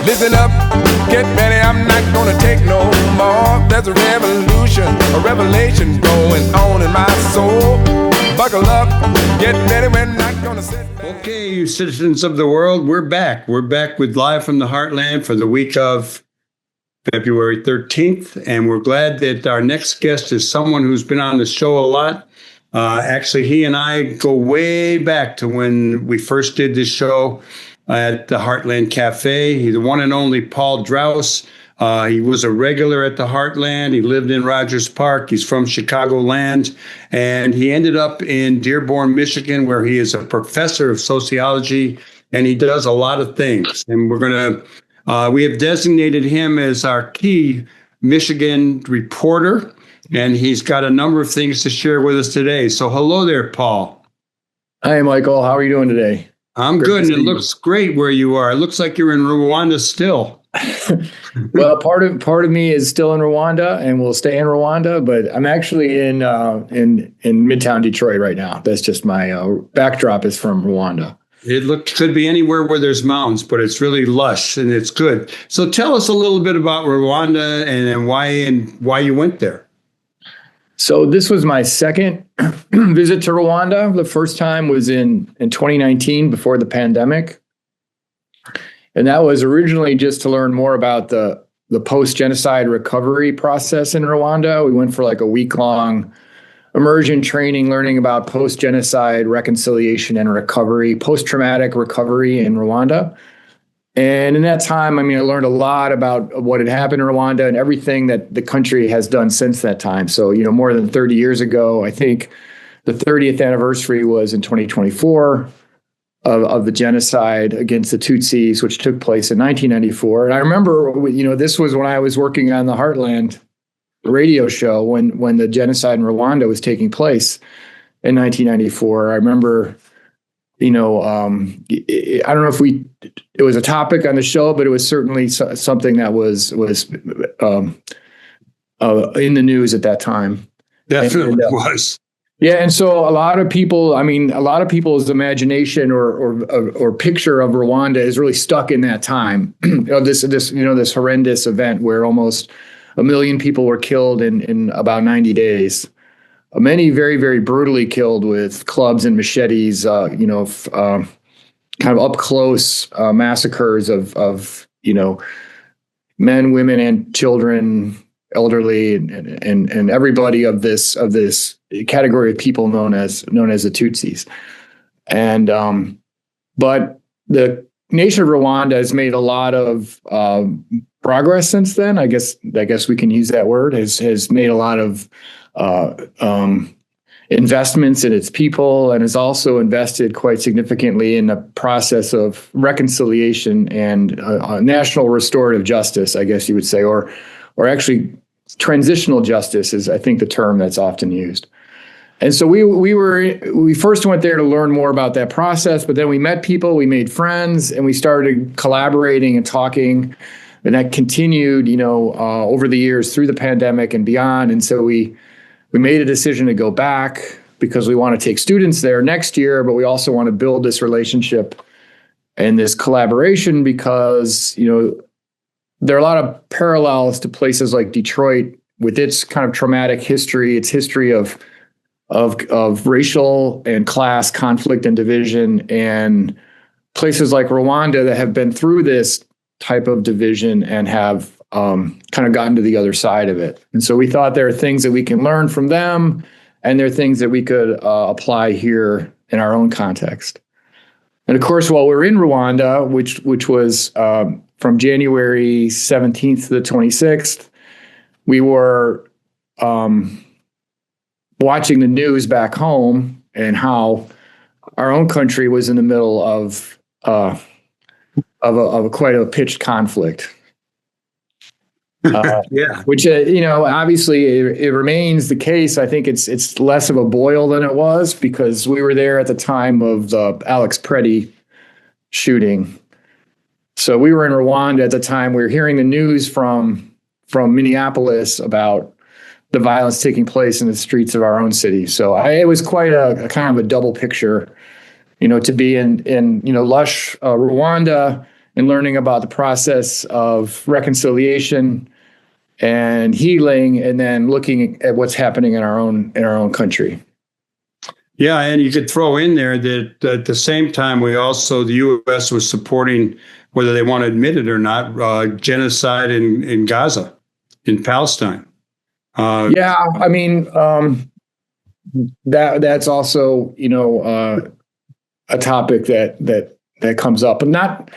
Listen up, get ready, I'm not gonna take no more. There's a revolution, a revelation going on in my soul. Buckle up, get ready, we're not gonna sit back. Okay, you citizens of the world, we're back. We're back with Live from the Heartland for the week of February 13th, and we're glad that our next guest is someone who's been on the show a lot. Actually, he and I go way back to when we first did this show at the Heartland Cafe. He's the one and only Paul Draus. He was a regular at the Heartland. He lived in Rogers Park. He's from Chicagoland. And he ended up in Dearborn, Michigan, where he is a professor of sociology. And he does a lot of things. And we have designated him as our key Michigan reporter. And he's got a number of things to share with us today. So hello there, Paul. Hi, Michael. How are you doing today? I'm good, and it looks great where you are. It looks like you're in Rwanda still. Well, part of me is still in Rwanda, and will stay in Rwanda. But I'm actually in Midtown Detroit right now. That's just my backdrop is from Rwanda. It could be anywhere where there's mountains, but it's really lush and it's good. So tell us a little bit about Rwanda and why you went there. So this was my second visit to Rwanda. The first time was in 2019 before the pandemic. And that was originally just to learn more about the post-genocide recovery process in Rwanda. We went for like a week-long immersion training, learning about post-genocide reconciliation and recovery, post-traumatic recovery in Rwanda. And in that time, I learned a lot about what had happened in Rwanda and everything that the country has done since that time. So, more than 30 years ago, I think the 30th anniversary was in 2024 of the genocide against the Tutsis, which took place in 1994. And I remember, this was when I was working on the Heartland radio show when the genocide in Rwanda was taking place in 1994. I remember, I don't know if it was a topic on the show, but it was certainly something that was in the news at that time. Definitely was. Yeah, and so a lot of people's imagination or picture of Rwanda is really stuck in that time of this horrendous event where almost 1 million people were killed in about 90 days. Many very, very brutally killed with clubs and machetes, kind of up close massacres of men, women, and children, elderly, and everybody of this category of people known as the Tutsis. And but the nation of Rwanda has made a lot of progress since then. I guess we can use that word. Has made a lot of investments in its people, and has also invested quite significantly in the process of reconciliation and national restorative justice, I guess you would say, or actually transitional justice is, I think, the term that's often used. And so we first went there to learn more about that process, but then we met people, we made friends, and we started collaborating and talking, and that continued, over the years through the pandemic and beyond. And so we made a decision to go back because we want to take students there next year, but we also want to build this relationship and this collaboration because, there are a lot of parallels to places like Detroit with its kind of traumatic history, its history of racial and class conflict and division, and places like Rwanda that have been through this type of division and have kind of gotten to the other side of it. And so we thought there are things that we can learn from them, and there are things that we could apply here in our own context. And of course, while we're in Rwanda, which was from January 17th to the 26th, we were watching the news back home and how our own country was in the middle of quite a pitched conflict. Yeah. Which, obviously it remains the case. I think it's less of a boil than it was because we were there at the time of the Alex Preddy shooting. So we were in Rwanda at the time. We were hearing the news from Minneapolis about the violence taking place in the streets of our own city. So it was quite a kind of a double picture, to be in lush Rwanda and learning about the process of reconciliation and healing, and then looking at what's happening in our own country. Yeah, and you could throw in there that at the same time, the U.S. was supporting, whether they want to admit it or not, genocide in Gaza, in Palestine. Yeah, I mean, that's also, a topic that comes up, but not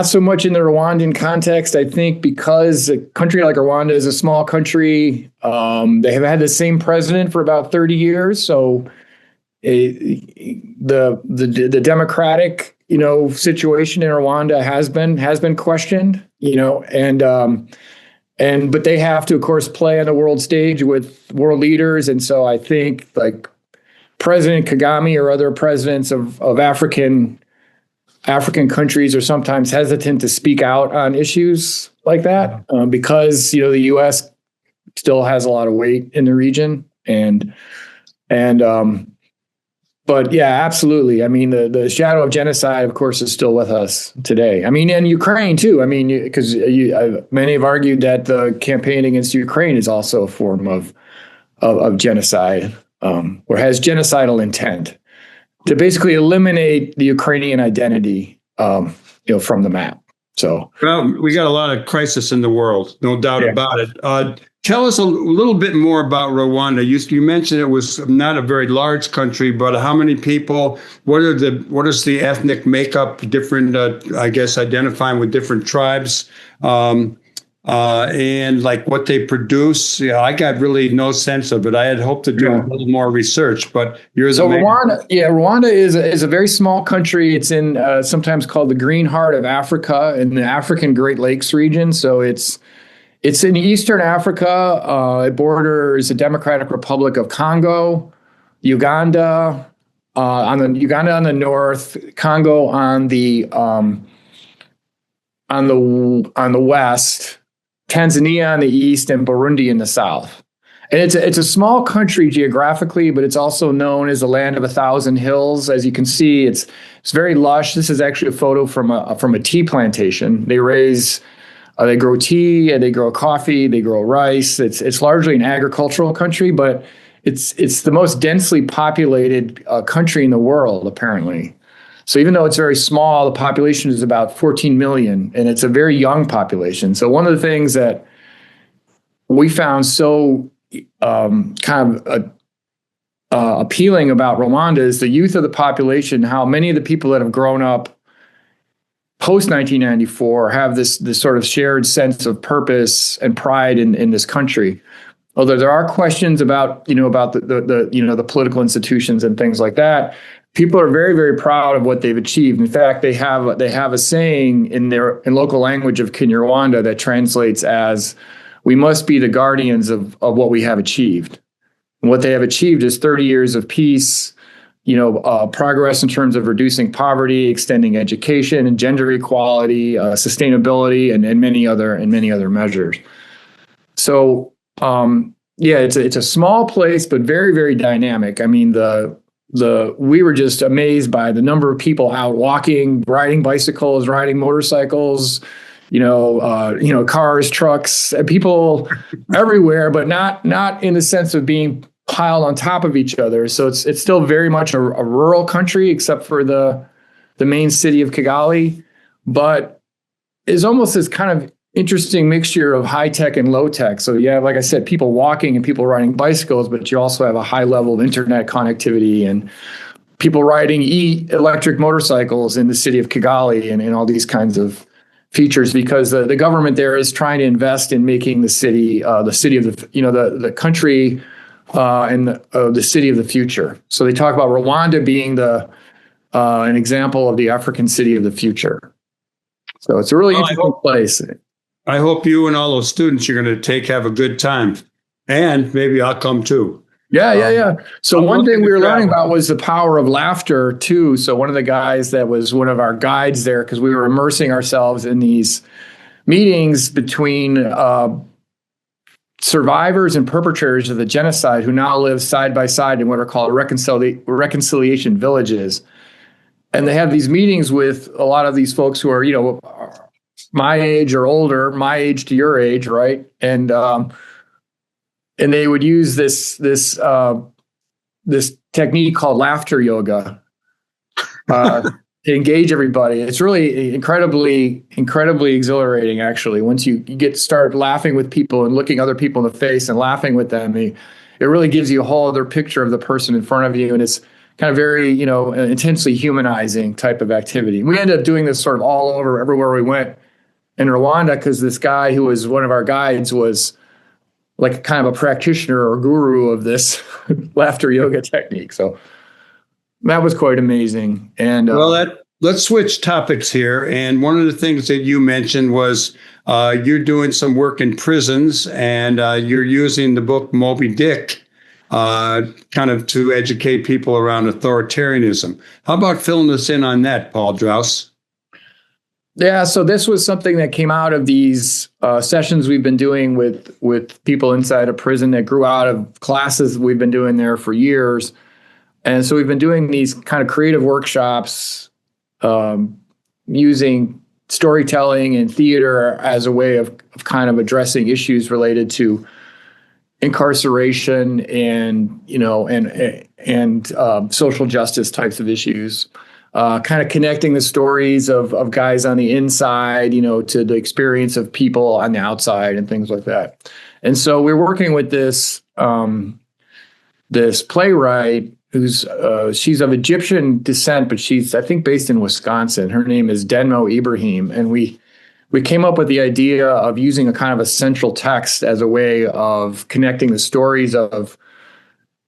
so much in the Rwandan context. I think because a country like Rwanda is a small country, they have had the same president for about 30 years, so the democratic situation in Rwanda has been questioned, but they have to, of course, play on the world stage with world leaders, and so I think like President Kagame or other presidents of African countries are sometimes hesitant to speak out on issues like that because the U.S. still has a lot of weight in the region, but yeah, absolutely. I mean, the shadow of genocide, of course, is still with us today. I mean, and Ukraine too. I mean, because many have argued that the campaign against Ukraine is also a form of genocide, or has genocidal intent to basically eliminate the Ukrainian identity, from the map. So, well, we got a lot of crisis in the world, no doubt about it. Tell us a little bit more about Rwanda. You mentioned it was not a very large country, but how many people? What is the ethnic makeup? Different, I guess, identifying with different tribes, and like what they produce. Yeah, I got really no sense of it. I had hoped to do a little more research, but Rwanda is a very small country. It's in sometimes called the Green Heart of Africa in the African Great Lakes region. So it's in Eastern Africa. It borders the Democratic Republic of Congo, Uganda on the north, Congo on the west, Tanzania on the east, and Burundi in the south. And it's a small country geographically, but it's also known as the land of 1,000 hills. As you can see, it's very lush. This is actually a photo from a tea plantation. They grow tea, and they grow coffee, they grow rice. It's largely an agricultural country, but it's the most densely populated country in the world, apparently. So even though it's very small, the population is about 14 million, and it's a very young population. So one of the things that we found so appealing about Rwanda is the youth of the population, how many of the people that have grown up post-1994 have this sort of shared sense of purpose and pride in this country. Although there are questions about the political institutions and things like that, people are very, very proud of what they've achieved. In fact, they have a saying in local language of Kinyarwanda that translates as, "We must be the guardians of what we have achieved." And what they have achieved is 30 years of peace, progress in terms of reducing poverty, extending education and gender equality, sustainability, and many other measures. So, it's a small place, but very, very dynamic. I mean, we were just amazed by the number of people out walking, riding bicycles, riding motorcycles, cars, trucks, people everywhere, but not in the sense of being piled on top of each other. So it's still very much a rural country, except for the main city of Kigali, but is almost this kind of interesting mixture of high tech and low tech. So you have, like I said, people walking and people riding bicycles, but you also have a high level of internet connectivity and people riding electric motorcycles in the city of Kigali and all these kinds of features, because the government there is trying to invest in making the city of the country and the city of the future. So they talk about Rwanda being an example of the African city of the future. So it's a really interesting place. I hope you and all those students you're going to have a good time, and maybe I'll come too. Yeah. So one thing we were learning about was the power of laughter too. So one of the guys that was one of our guides there, because we were immersing ourselves in these meetings between survivors and perpetrators of the genocide who now live side by side in what are called reconciliation villages. and they have these meetings with a lot of these folks who are, my age or older, my age to your age, right? And they would use this technique called laughter yoga to engage everybody. It's really incredibly exhilarating, actually. Once you get to start laughing with people and looking other people in the face and laughing with them, it really gives you a whole other picture of the person in front of you, and it's kind of very, intensely humanizing type of activity. We ended up doing this sort of all over, everywhere we went in Rwanda, because this guy who was one of our guides was like kind of a practitioner or guru of this laughter yoga technique. So that was quite amazing. And let's switch topics here. And one of the things that you mentioned was you're doing some work in prisons, and you're using the book Moby Dick kind of to educate people around authoritarianism. How about filling us in on that, Paul Draus? Yeah, so this was something that came out of these sessions we've been doing with people inside a prison that grew out of classes we've been doing there for years. And so we've been doing these kind of creative workshops using storytelling and theater as a way of kind of addressing issues related to incarceration and social justice types of issues. Kind of connecting the stories of guys on the inside, to the experience of people on the outside and things like that. And so we're working with this playwright who's she's of Egyptian descent, but she's, I think, based in Wisconsin. Her name is Denmo Ibrahim, and we came up with the idea of using a kind of a central text as a way of connecting the stories of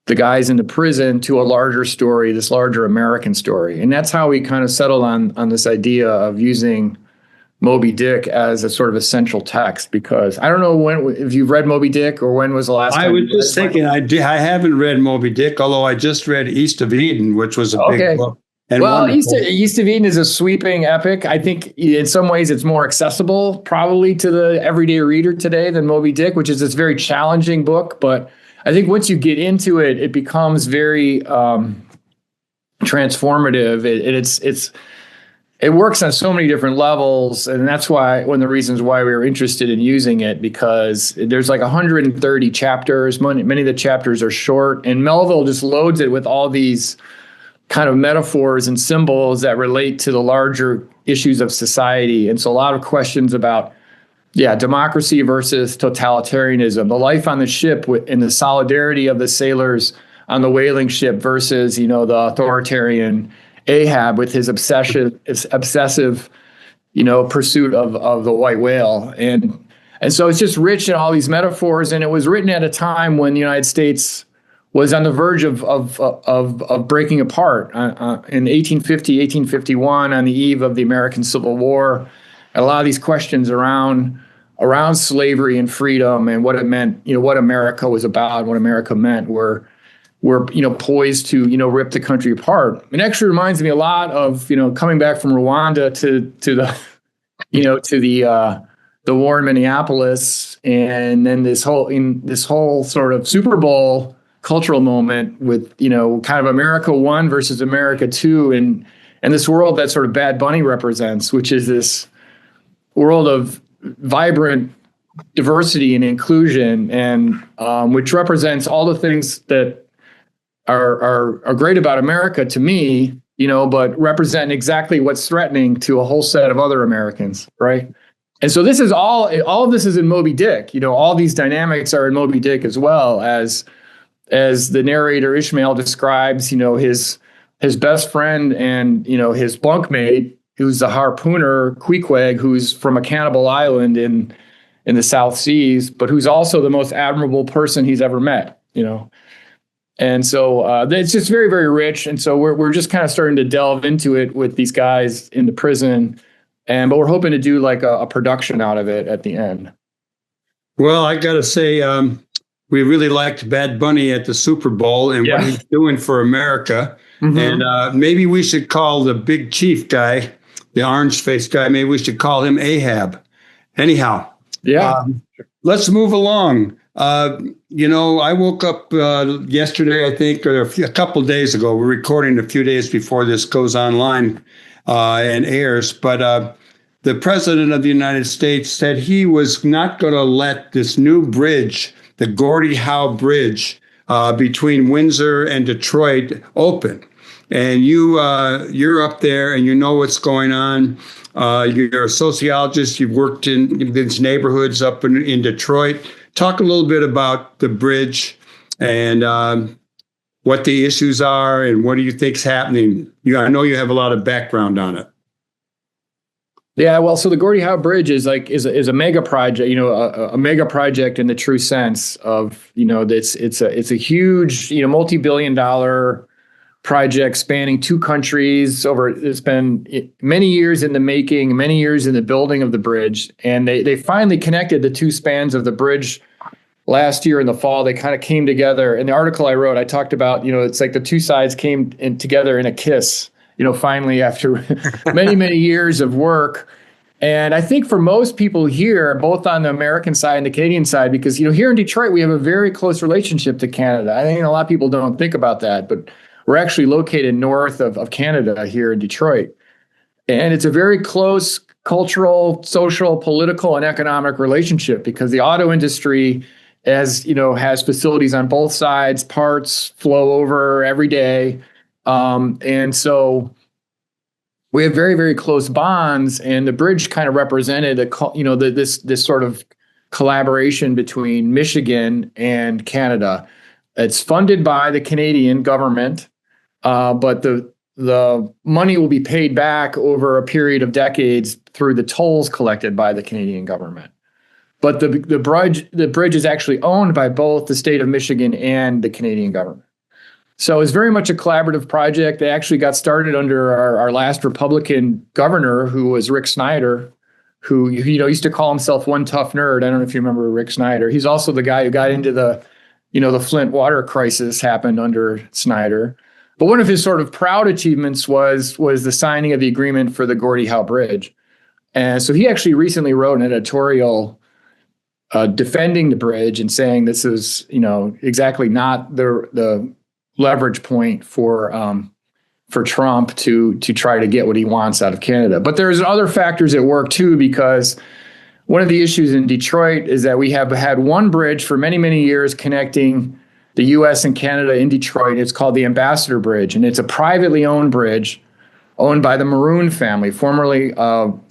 the guys in the prison to a larger story, this larger American story. And that's how we kind of settled on this idea of using Moby Dick as a sort of essential text, because I don't know if you've read Moby Dick, or when was the last time. I was just thinking, I haven't read Moby Dick, although I just read East of Eden, which was a big book. Well, East of Eden is a sweeping epic. I think in some ways it's more accessible probably to the everyday reader today than Moby Dick, which is this very challenging book. But I think once you get into it, it becomes very transformative. It works on so many different levels, and that's one of the reasons why we were interested in using it, because there's like 130 chapters. Many of the chapters are short, and Melville just loads it with all these kind of metaphors and symbols that relate to the larger issues of society. And so a lot of questions about democracy versus totalitarianism, the life on the ship and the solidarity of the sailors on the whaling ship versus, the authoritarian Ahab with his obsessive, pursuit of the white whale. And so it's just rich in all these metaphors. And it was written at a time when the United States was on the verge of breaking apart in 1850, 1851, on the eve of the American Civil War. And a lot of these questions around slavery and freedom and what it meant, what America was about, what America meant, were poised to, rip the country apart. It actually reminds me a lot of, coming back from Rwanda to the war in Minneapolis, and then this whole sort of Super Bowl cultural moment with, kind of America 1 versus America 2, and this world that sort of Bad Bunny represents, which is this world of vibrant diversity and inclusion, and which represents all the things that are great about America to me, but represent exactly what's threatening to a whole set of other Americans, right? And so this is all of this is in Moby Dick. All these dynamics are in Moby Dick, as well as the narrator Ishmael describes, his best friend and, his bunkmate, who's the harpooner Queequeg, who's from a cannibal island in the South Seas, but who's also the most admirable person he's ever met, And so it's just very, very rich. And so we're just kind of starting to delve into it with these guys in the prison, but we're hoping to do like a production out of it at the end. Well, I got to say, we really liked Bad Bunny at the Super Bowl and what he's doing for America. Mm-hmm. And maybe we should call the big chief guy, the orange-faced guy, maybe we should call him Ahab. Anyhow, let's move along. I woke up yesterday, I think, or a couple of days ago. We're recording a few days before this goes online and airs. But the president of the United States said he was not going to let this new bridge, the Gordie Howe Bridge, between Windsor and Detroit open. And you're up there and you know what's going on. You're a sociologist. You've worked in these neighborhoods up in Detroit. Talk a little bit about the bridge and what the issues are and what do you think's happening. I know you have a lot of background on it. Yeah, well, so the Gordie Howe Bridge is a mega project, a mega project in the true sense of, it's a huge, multi-billion-dollar project spanning two countries it's been many years in the making, many years in the building of the bridge. And they finally connected the two spans of the bridge last year in the fall. They kind of came together. In the article I wrote, I talked about, it's like the two sides came together in a kiss, finally after many, many years of work. And I think for most people here, both on the American side and the Canadian side, because, here in Detroit, we have a very close relationship to Canada. I think a lot of people don't think about that, but we're actually located north of Canada here in Detroit. And it's a very close cultural, social, political, and economic relationship because the auto industry, has facilities on both sides, parts flow over every day. And so we have very, very close bonds, and the bridge kind of represented this sort of collaboration between Michigan and Canada. It's funded by the Canadian government, but the money will be paid back over a period of decades through the tolls collected by the Canadian government. But the bridge is actually owned by both the state of Michigan and the Canadian government. So it's very much a collaborative project. They actually got started under our last Republican governor, who was Rick Snyder, who used to call himself one tough nerd. I don't know if you remember Rick Snyder. He's also the guy who got into the Flint water crisis happened under Snyder. But one of his sort of proud achievements was the signing of the agreement for the Gordie Howe Bridge. And so he actually recently wrote an editorial defending the bridge and saying this is, exactly not the leverage point for Trump to try to get what he wants out of Canada. But there's other factors at work too, because one of the issues in Detroit is that we have had one bridge for many, many years connecting the U.S. and Canada in Detroit. It's called the Ambassador Bridge, and it's a privately owned bridge owned by the Maroon family. Formerly,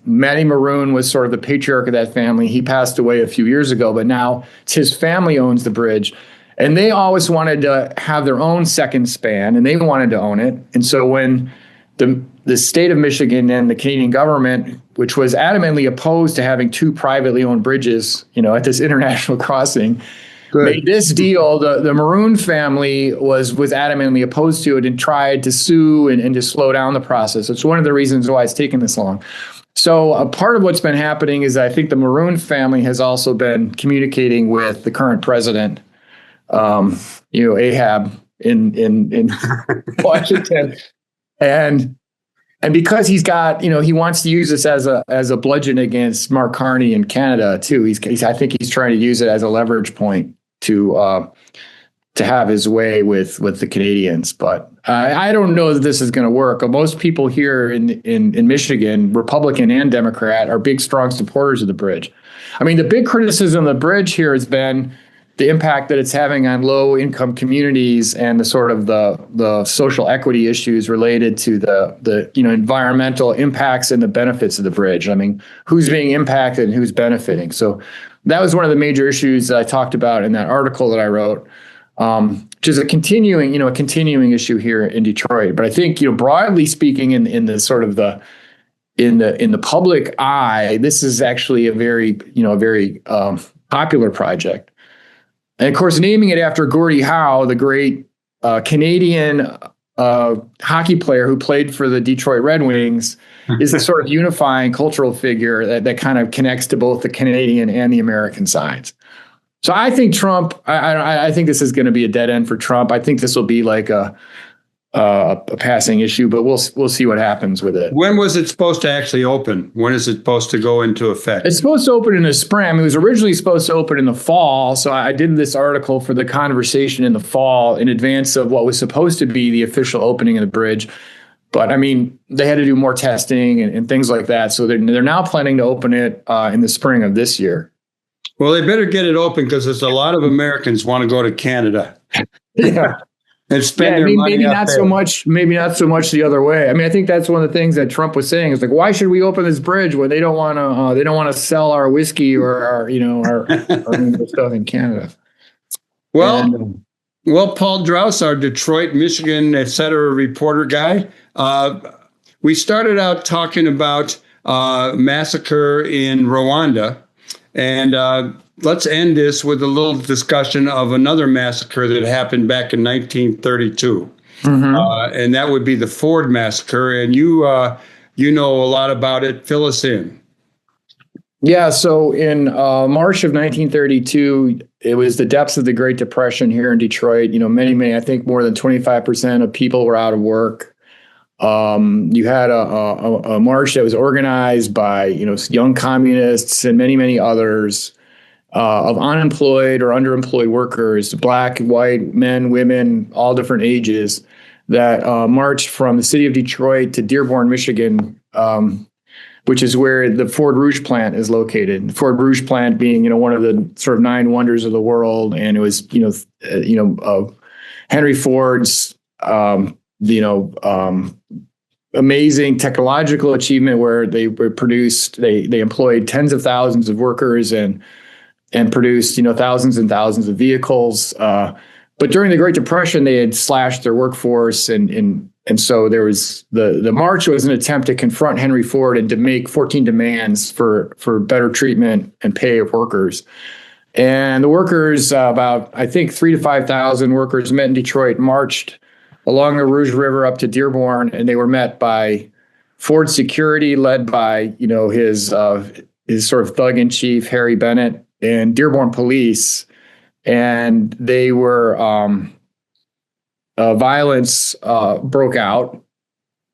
Matty Maroon was sort of the patriarch of that family. He passed away a few years ago, but now it's his family owns the bridge. And they always wanted to have their own second span, and they wanted to own it. And so when the state of Michigan and the Canadian government, which was adamantly opposed to having two privately owned bridges, at this international crossing, made this deal, the Maroon family was adamantly opposed to it and tried to sue and to slow down the process. It's one of the reasons why it's taken this long. So a part of what's been happening is I think the Maroon family has also been communicating with the current president, Ahab in Washington, and because he's got, he wants to use this as a bludgeon against Mark Carney in Canada too. I think he's trying to use it as a leverage point to have his way with the Canadians. But I don't know that this is going to work. Most people here in Michigan, Republican and Democrat, are big, strong supporters of the bridge. I mean, the big criticism of the bridge here has been the impact that it's having on low-income communities and the sort of the social equity issues related to the environmental impacts and the benefits of the bridge. I mean, who's being impacted and who's benefiting? So that was one of the major issues that I talked about in that article that I wrote, which is a continuing issue here in Detroit. But I think, broadly speaking, in the sort of in the public eye, this is actually a very popular project. And of course, naming it after Gordie Howe, the great Canadian hockey player who played for the Detroit Red Wings, is a sort of unifying cultural figure that kind of connects to both the Canadian and the American sides. So I think Trump, I think this is going to be a dead end for Trump. I think this will be like a a passing issue, but we'll see what happens with it. When was it supposed to actually open? When is it supposed to go into effect? It's supposed to open in the spring. I mean, it was originally supposed to open in the fall. So I did this article for the conversation in the fall in advance of what was supposed to be the official opening of the bridge. But I mean, they had to do more testing and things like that. So they're now planning to open it in the spring of this year. Well, they better get it open because there's a lot of Americans want to go to Canada. Yeah. And spend their money maybe not so much the other way. I mean, I think that's one of the things that Trump was saying is like, why should we open this bridge when they don't want to sell our whiskey or our stuff in Canada? Well, Paul Draus, our Detroit, Michigan, et cetera, reporter guy. We started out talking about massacre in Rwanda, and let's end this with a little discussion of another massacre that happened back in 1932. And that would be the Ford Massacre. And you know a lot about it. Fill us in. Yeah. So in March of 1932, it was the depths of the Great Depression here in Detroit. You know, many, I think more than 25% of people were out of work. You had a march that was organized by, young communists and many others. Of unemployed or underemployed workers, black, white, men, women, all different ages, that marched from the city of Detroit to Dearborn, Michigan, which is where the Ford Rouge plant is located. The Ford Rouge plant being, one of the sort of 9 wonders of the world, and it was, Henry Ford's, amazing technological achievement where they employed tens of thousands of workers and produced, thousands and thousands of vehicles. But during the Great Depression, they had slashed their workforce. And so there was the march was an attempt to confront Henry Ford and to make 14 demands for better treatment and pay of workers. And the workers, about, I think, 3,000 to 5,000 workers met in Detroit, marched along the Rouge River up to Dearborn, and they were met by Ford security led by, his sort of thug in chief, Harry Bennett, and Dearborn police, and they were violence broke out.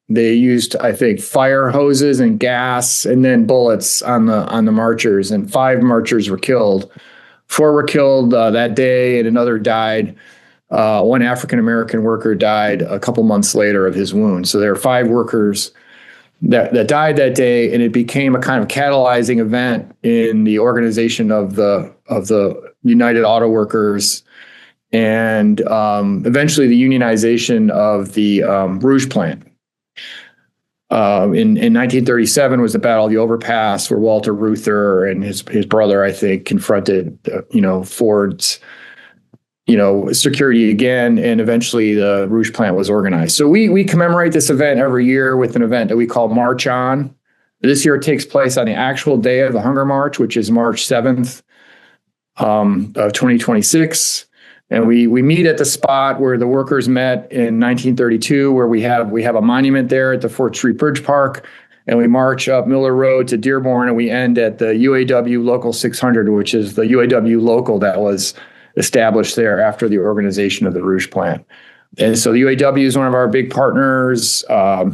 They used, I think, fire hoses and gas, and then bullets on the marchers. And 5 marchers were killed. 4 were killed that day, and another died. One African American worker died a couple months later of his wounds. So there are 5 workers that died that day, and it became a kind of catalyzing event in the organization of the United Auto Workers, and eventually the unionization of the Rouge plant. In 1937 was the Battle of the Overpass, where Walter Reuther and his brother, I think, confronted Ford's security again, and eventually the Rouge plant was organized. So we commemorate this event every year with an event that we call March On. This year it takes place on the actual day of the Hunger March, which is March 7th of 2026. And we meet at the spot where the workers met in 1932, where we have a monument there at the 4th Street Bridge Park, and we march up Miller Road to Dearborn, and we end at the UAW Local 600, which is the UAW local that was established there after the organization of the Rouge plant. And so the UAW is one of our big partners. A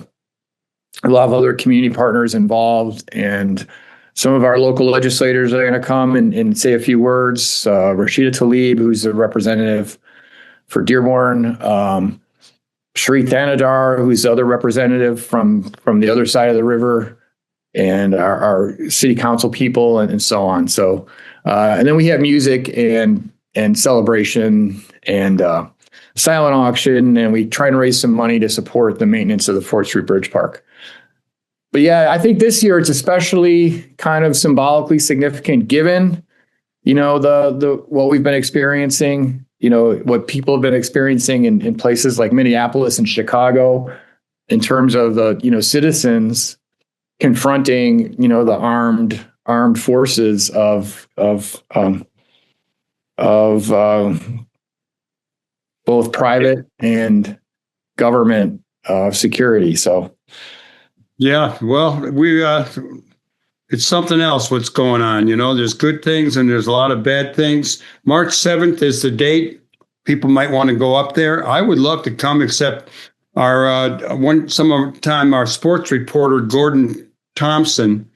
lot of other community partners involved, and some of our local legislators are going to come and say a few words. Rashida Tlaib, who's a representative for Dearborn, Sharif Thanadar, who's the other representative from the other side of the river, and our city council people, and so on. So, and then we have music and celebration and silent auction, and we try and raise some money to support the maintenance of the 4th Street Bridge Park. But yeah, I think this year it's especially kind of symbolically significant, given, the what we've been experiencing, what people have been experiencing in places like Minneapolis and Chicago, in terms of the, citizens confronting, the armed forces of both private and government security. So, yeah, well, it's something else what's going on. There's good things and there's a lot of bad things. March 7th is the date. People might want to go up there. I would love to come, except our sports reporter, Gordon Thompson,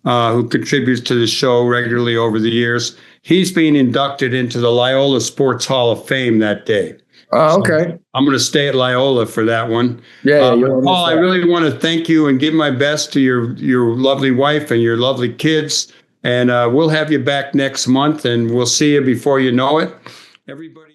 who contributes to the show regularly over the years, he's being inducted into the Loyola Sports Hall of Fame that day. Oh, okay. So I'm going to stay at Loyola for that one. Yeah, Paul, I really want to thank you and give my best to your lovely wife and your lovely kids. And we'll have you back next month, and we'll see you before you know it. Everybody.